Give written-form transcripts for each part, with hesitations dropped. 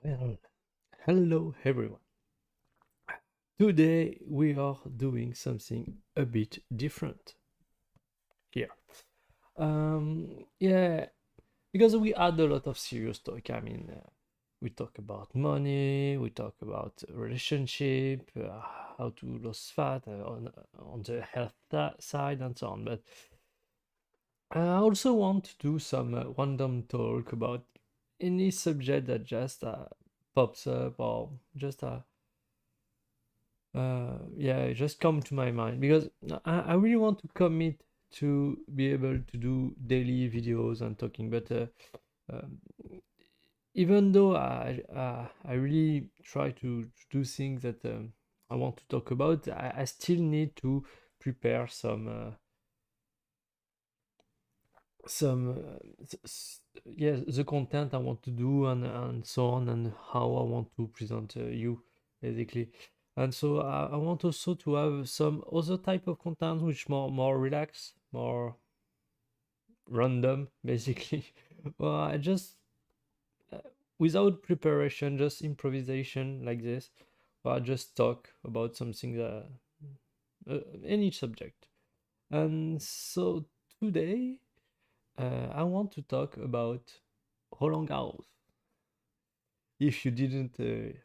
Well, hello everyone. Today we are doing something a bit different here. Yeah, because we had a lot of serious talk. We talk about money, we talk about relationship, how to lose fat on the health side, and so on. But I also want to do some random talk about any subject that just pops up or just yeah, it just come to my mind because I really want to commit to be able to do daily videos and talking, but um, even though I really try to do things that I want to talk about, I still need to prepare some yeah, the content I want to do and so on, and how I want to present you basically. And so I want also to have some other type of content which more relaxed, more random basically. Well, I just uh, without preparation, just improvisation like this, or I just talk about something that any subject. And so today I want to talk about Roland Garros. If you didn't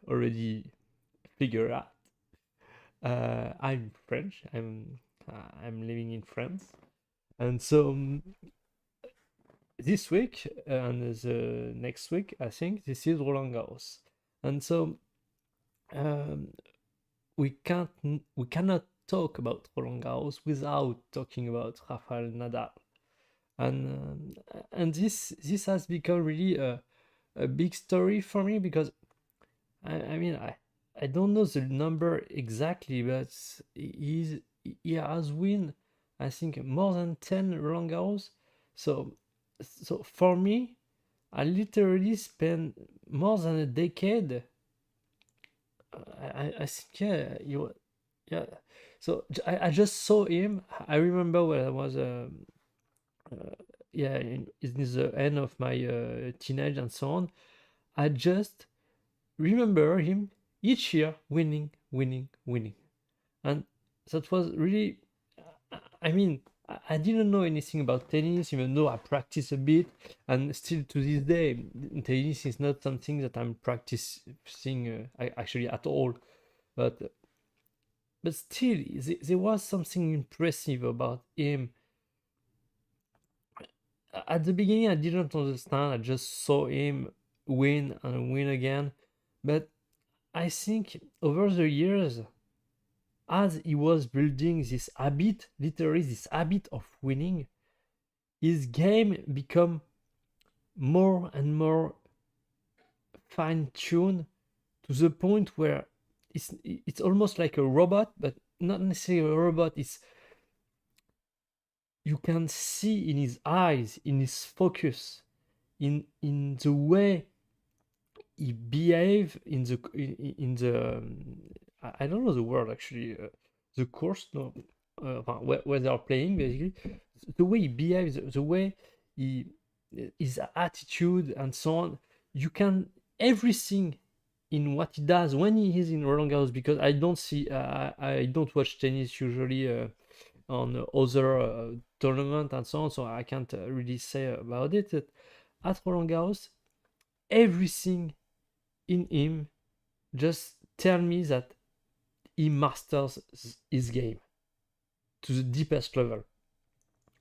already figure out, I'm French. I'm living in France, and so this week and the next week, I think this is Roland Garros, and so um, we cannot talk about Roland Garros without talking about Rafael Nadal, and this has become really a big story for me because I mean, I don't know the number exactly, but he has win, I think, more than 10 Roland Garros. So, so for me, I literally spent more than a decade. I think, yeah, yeah. So I just saw him. I remember when I was, uh, yeah, in the end of my teenage and so on. I just remember him each year winning, winning, winning. And that was really, I mean, I didn't know anything about tennis, even though I practice a bit. And still to this day, tennis is not something that I'm practicing actually at all. But but still, there was something impressive about him. At the beginning, I didn't understand. I just saw him win and win again. But I think over the years, as he was building this habit, literally this habit of winning, his game become more and more fine-tuned to the point where it's almost like a robot, but not necessarily a robot. It's you can see in his eyes, in his focus, in the way he behave in the I don't know the word actually the course no where they are playing basically the way he behaves the way he his attitude and so on you can everything in what he does when he is in Roland Garros because I don't see I don't watch tennis usually on other tournament and so on so I can't really say about it but at Roland Garros everything in him just tell me that he masters his game to the deepest level.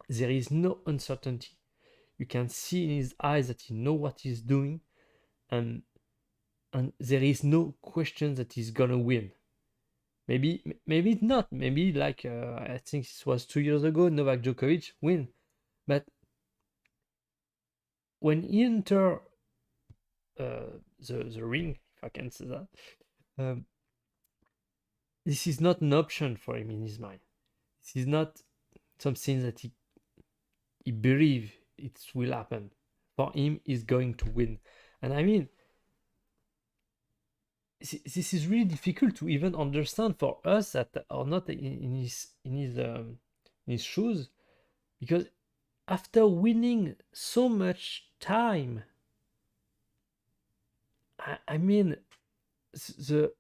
There is no uncertainty. You can see in his eyes that he knows what he's doing, and and there is no question that he's gonna win. Maybe not. Maybe like I think this was 2 years ago, Novak Djokovic win. But when he enter the ring, if I can say that, um, this is not an option for him in his mind. This is not something that he believe it will happen. For him, he's going to win. And I mean, this is really difficult to even understand for us that are not in his shoes, because after winning so much time, I mean, the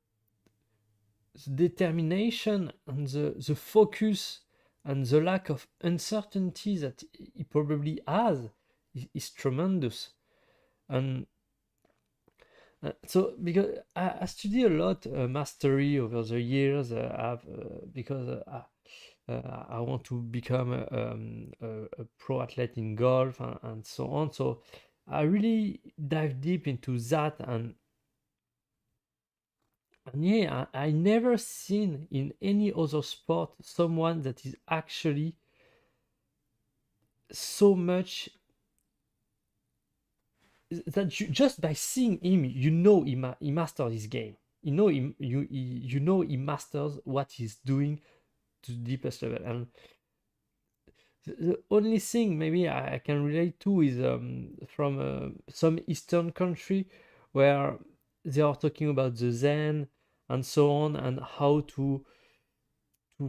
determination and the focus and the lack of uncertainty that he probably has is tremendous. And so because I study a lot mastery over the years, because I want to become a pro athlete in golf and so on. So I really dive deep into that, and yeah, I never seen in any other sport someone that is actually so much that you, just by seeing him, you know he masters his game. You know you know he masters what he's doing to the deepest level. And the only thing maybe I can relate to is from some Eastern country where they are talking about the Zen and so on, and how to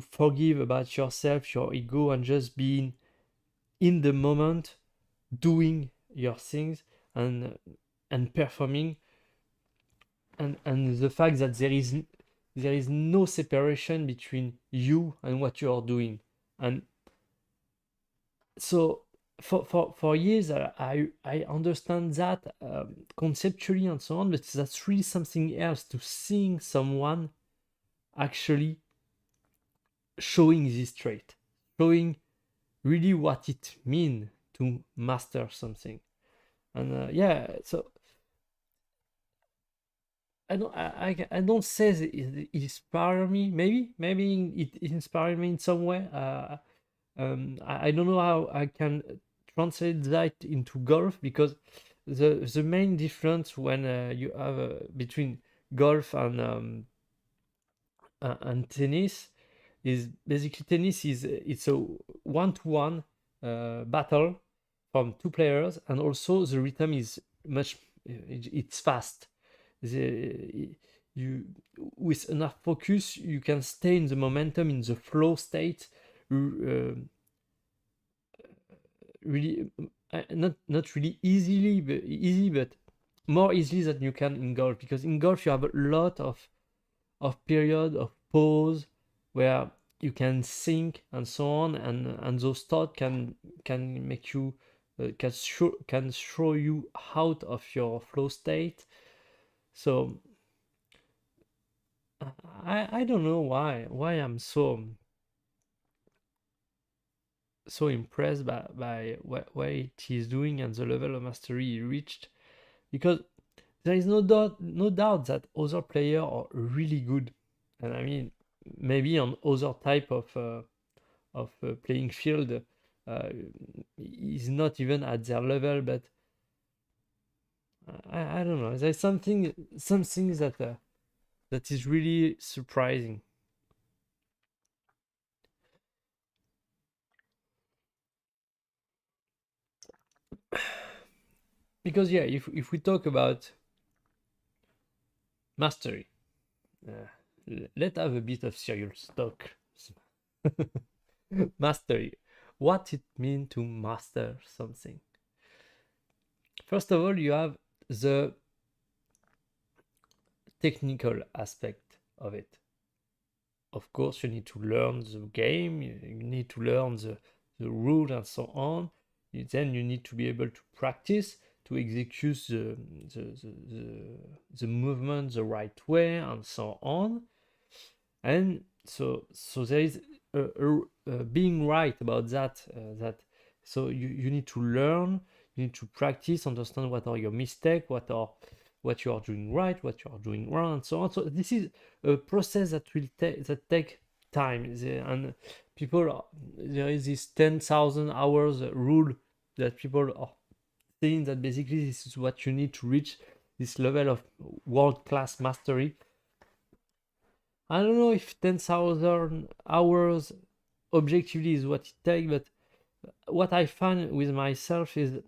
forgive about yourself, your ego, and just being in the moment, doing your things and and performing, and the fact that there is no separation between you and what you are doing. And so for years I understand that conceptually and so on, but that's really something else to seeing someone actually showing this trait, showing really what it means to master something. And yeah, so I don't say that it inspired me. Maybe it inspired me in some way. I don't know how I can translate that into golf, because the main difference when you have between golf and tennis is basically tennis is it's a one-to-one battle from two players, and also the rhythm is much it's fast. You with enough focus you can stay in the momentum, in the flow state, really not really easily, but easy, but more easily than you can in golf, because in golf you have a lot of period of pause where you can think and so on, and those thoughts can make you can throw you out of your flow state. So I don't know why I'm so impressed by what he's doing and the level of mastery he reached, because there is no doubt that other players are really good, and I mean maybe on other type of playing field is not even at their level, but I don't know. There's something that is really surprising, because yeah, if we talk about mastery, uh, let's have a bit of serious talk. Mastery, what it means to master something. First of all, you have the technical aspect of it. Of course, you need to learn the game, you need to learn the rule and so on. Then you need to be able to practice to execute the movement the right way and so on. And so there is being right about that, that so you need to learn, you need to practice, understand what are your mistakes, what you are doing right, what you are doing wrong, and so on. So this is a process that will take time. And there is this 10,000 hours rule that people are saying that basically this is what you need to reach this level of world-class mastery. I don't know if 10,000 hours objectively is what it takes, but what I find with myself is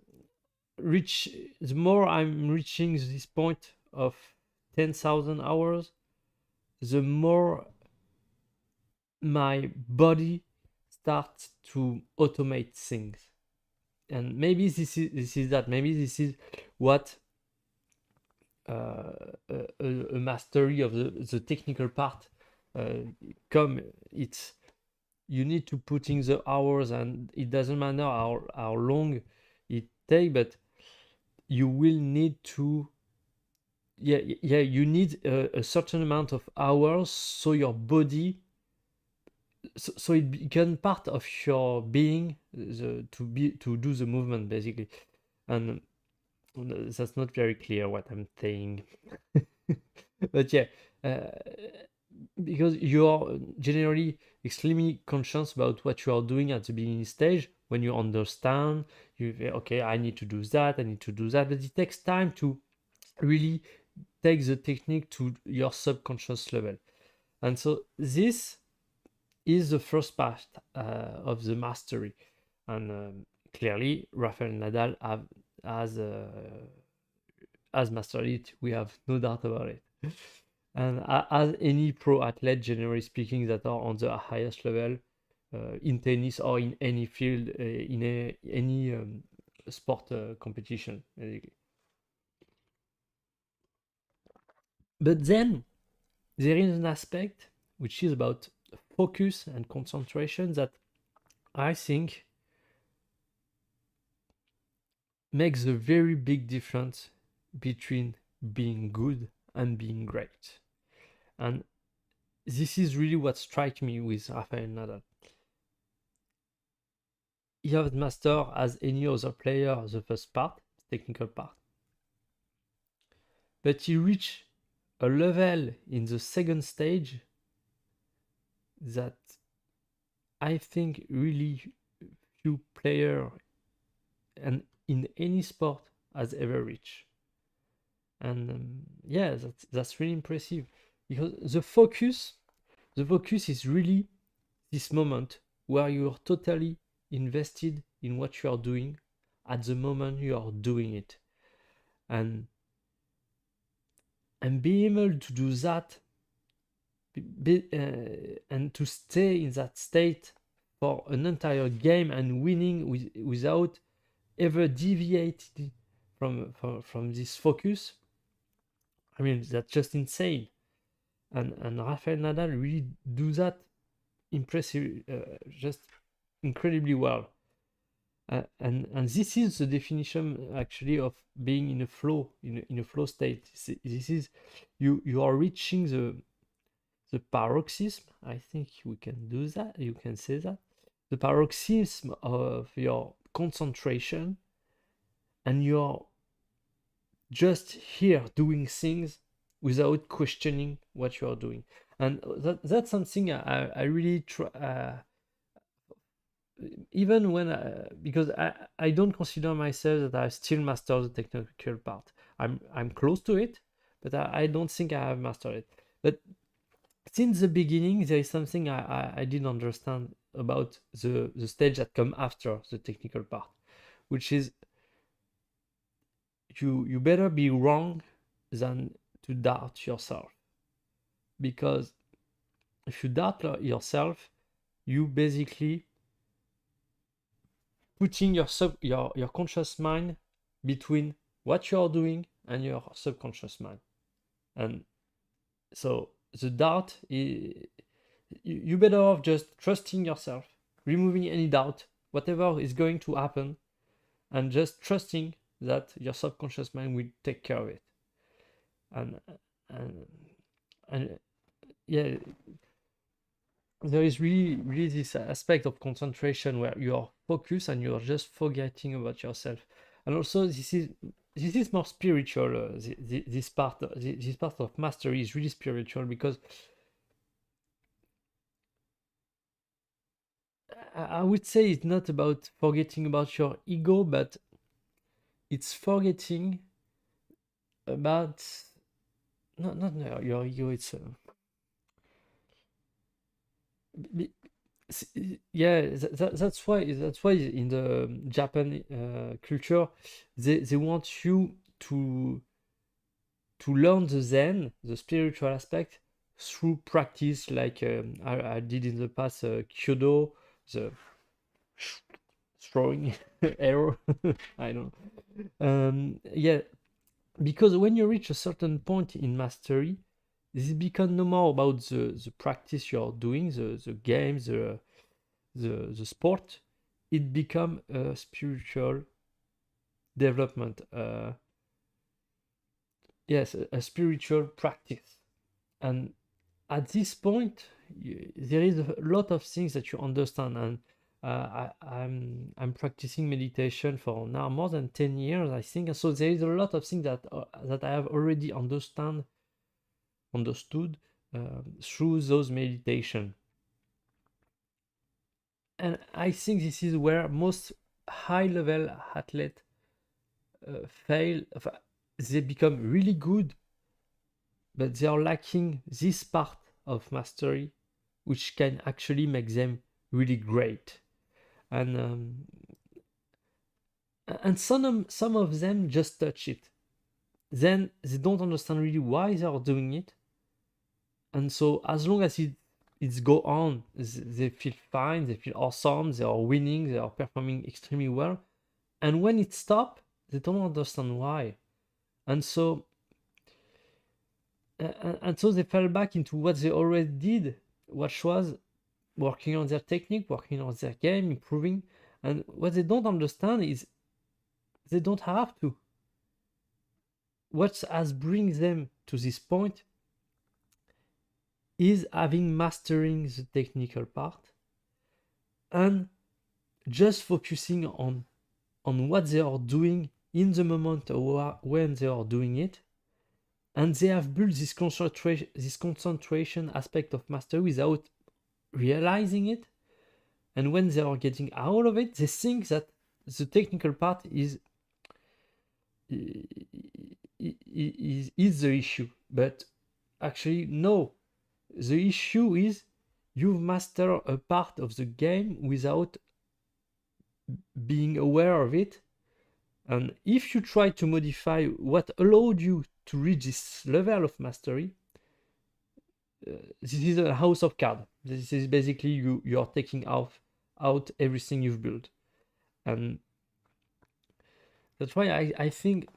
the more I'm reaching this point of 10,000 hours, the more my body starts to automate things. And maybe this is that. Maybe this is what a mastery of the technical part come. It's you need to put in the hours, and it doesn't matter how long it take, but you will need to, yeah, you need a certain amount of hours, so your body, so it becomes part of your being, to do the movement basically. And that's not very clear what I'm saying. But yeah, uh, because you're generally extremely conscious about what you are doing at the beginning stage. When you understand, you okay, I need to do that, I need to do that, but it takes time to really take the technique to your subconscious level. And so this is the first part of the mastery. And clearly, Rafael Nadal has mastered it. We have no doubt about it. And as any pro athlete, generally speaking, that are on the highest level in tennis or in any field, any sport competition, basically. But then there is an aspect which is about focus and concentration that I think makes a very big difference between being good and being great. And this is really what strikes me with Rafael Nadal. He has mastered, as any other player, the first part, technical part. But he reached a level in the second stage that I think really few players and in any sport has ever reached. And yeah, that's really impressive, because the focus is really this moment where you are totally invested in what you are doing at the moment you are doing it. And being able to do that, and to stay in that state for an entire game and winning without ever deviating from this focus, I mean, that's just insane. And Rafael Nadal really do that impressive, just incredibly well. And this is the definition actually of being in a flow, in a flow state. This is, you are reaching the paroxysm. I think we can do that. You can say that the paroxysm of your concentration, and you're just here doing things without questioning what you are doing. And that's something I really try, even when because I don't consider myself that I still master the technical part. I'm close to it, but I don't think I have mastered it. But since the beginning, there is something I didn't understand about the stage that come after the technical part, which is you better be wrong than to doubt yourself. Because if you doubt yourself, you basically putting your conscious mind between what you are doing and your subconscious mind. And so the doubt is, you better off just trusting yourself, removing any doubt, whatever is going to happen, and just trusting that your subconscious mind will take care of it. And and and yeah, there is really this aspect of concentration where you are focused and you are just forgetting about yourself. And also this is more spiritual. This part of mastery is really spiritual, because I would say it's not about forgetting about your ego, but it's forgetting about, not your ego. It's be- yeah, that's why in the Japan culture, they want you to learn the Zen, the spiritual aspect, through practice, like I did in the past, Kyodo, the throwing arrow. I don't know. Yeah, because when you reach a certain point in mastery, this becomes no more about the practice you're doing, the games, the sport. It become a spiritual development. Yes, a spiritual practice. And at this point, there is a lot of things that you understand. And I'm practicing meditation for now more than 10 years, I think. And so there is a lot of things that I have already understood through those meditation. And I think this is where most high-level athletes fail. They become really good, but they are lacking this part of mastery, which can actually make them really great. And some of them just touch it. Then they don't understand really why they are doing it. And so as long as it's go on, they feel fine, they feel awesome, they are winning, they are performing extremely well. And when it stops, they don't understand why. And so and so they fell back into what they already did, which was working on their technique, working on their game, improving. And what they don't understand is they don't have to. What has bring them to this point is having mastering the technical part and just focusing on what they are doing in the moment or when they are doing it. And they have built this concentration aspect of mastery without realizing it. And when they are getting out of it, they think that the technical part is the issue. But actually, no. The issue is you've mastered a part of the game without being aware of it. And if you try to modify what allowed you to reach this level of mastery, this is a house of cards. This is basically you are taking out everything you've built. And that's why I think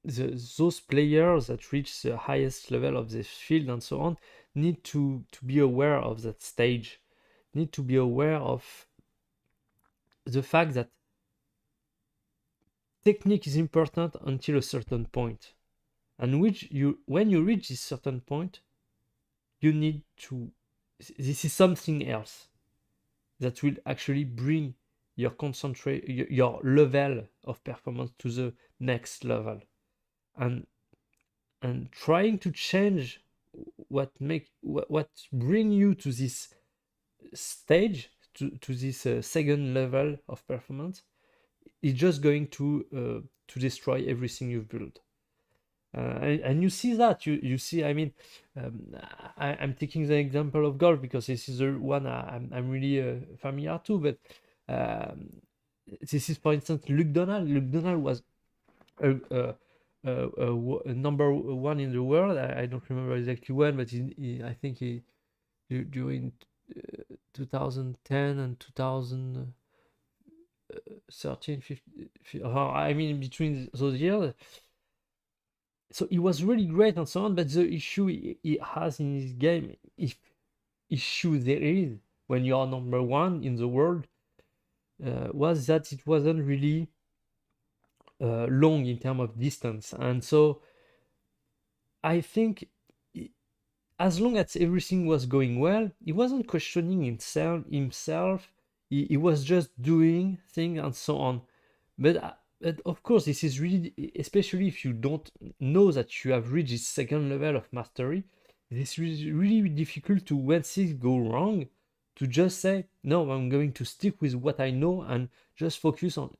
those players that reach the highest level of this field and so on need to be aware of that stage, need to be aware of the fact that technique is important until a certain point, and when you reach this certain point, you need to. This is something else that will actually bring your your level of performance to the next level, and trying to change what bring you to this stage, to this second level of performance, is just going to destroy everything you've built. And you see that you see. I mean, I'm taking the example of golf because this is the one I'm really familiar to. But this is, for instance, Luke Donald. Luke Donald was a number one in the world. I don't remember exactly when, but I think during 2010 and 2013, 15, I mean, in between those years. So he was really great and so on, but the issue he has in his game, if issue there is when you are number one in the world, was that it wasn't really long in terms of distance. And so I think as long as everything was going well, he wasn't questioning himself. He was just doing things and so on. But of course, this is really, especially if you don't know that you have reached this second level of mastery, this is really difficult to, when things go wrong, to just say, no, I'm going to stick with what I know and just focus on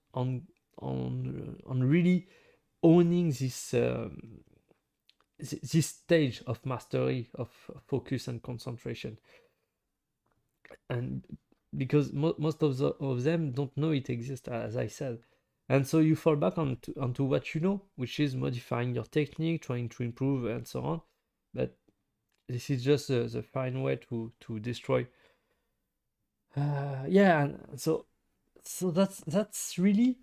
really owning this stage of mastery, of focus and concentration. And because most of them don't know it exists, as I said. And so you fall back onto what you know, which is modifying your technique, trying to improve, and so on. But this is just the fine way to destroy. Yeah, and so that's really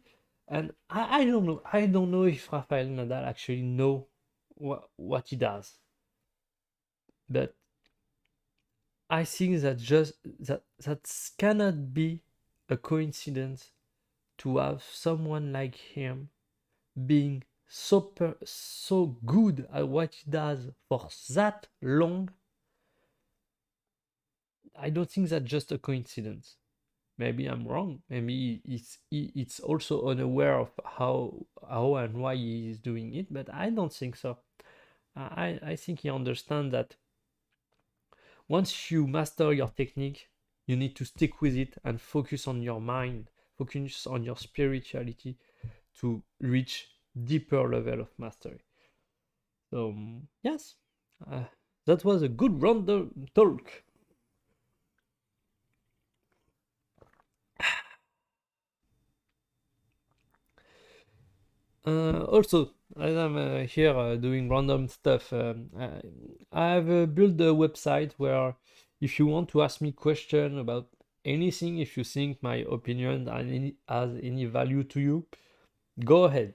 And I don't know. I don't know if Rafael Nadal actually know what he does, but I think that cannot be a coincidence to have someone like him being so good at what he does for that long. I don't think that's just a coincidence. Maybe I'm wrong. Maybe it's also unaware of how and why he is doing it, but I don't think so. I think he understands that once you master your technique, you need to stick with it and focus on your mind, focus on your spirituality to reach deeper level of mastery. So yes, uh, that was a good random talk. Also, as I'm here doing random stuff, I have built a website where if you want to ask me question about anything, if you think my opinion has any value to you, go ahead.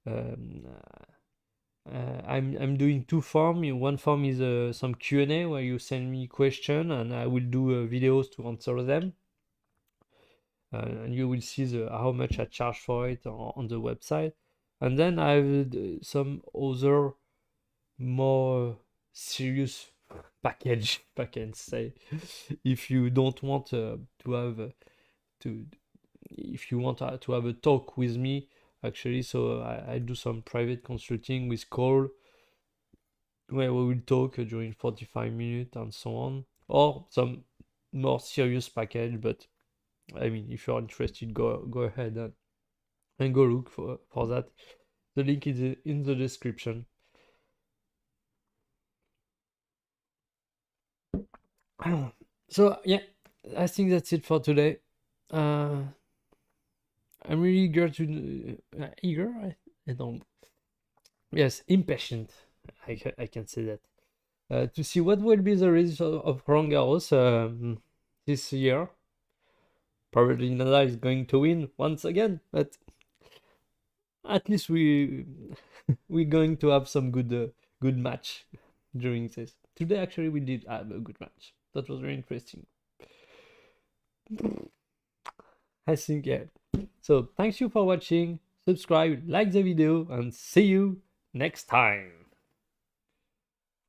Um, I'm doing two form. One form is some Q&A where you send me question and I will do videos to answer them. And you will see how much I charge for it on the website. And then I have some other more serious package, if I can say, if you don't want to have to, if you want to have a talk with me, actually. So I do some private consulting with call where we will talk during 45 minutes and so on, or some more serious package. But I mean, if you're interested, go ahead and go look for that. The link is in the description. So yeah, I think that's it for today. Uh, I'm really eager to eager. I don't. Yes, impatient. I can say that. To see what will be the result of Roland Garros this year. Probably Nadal is going to win once again, but at least we're going to have some good match during this. Today actually we did have a good match. That was very interesting. I think yeah. So thanks you for watching. Subscribe, like the video, and see you next time.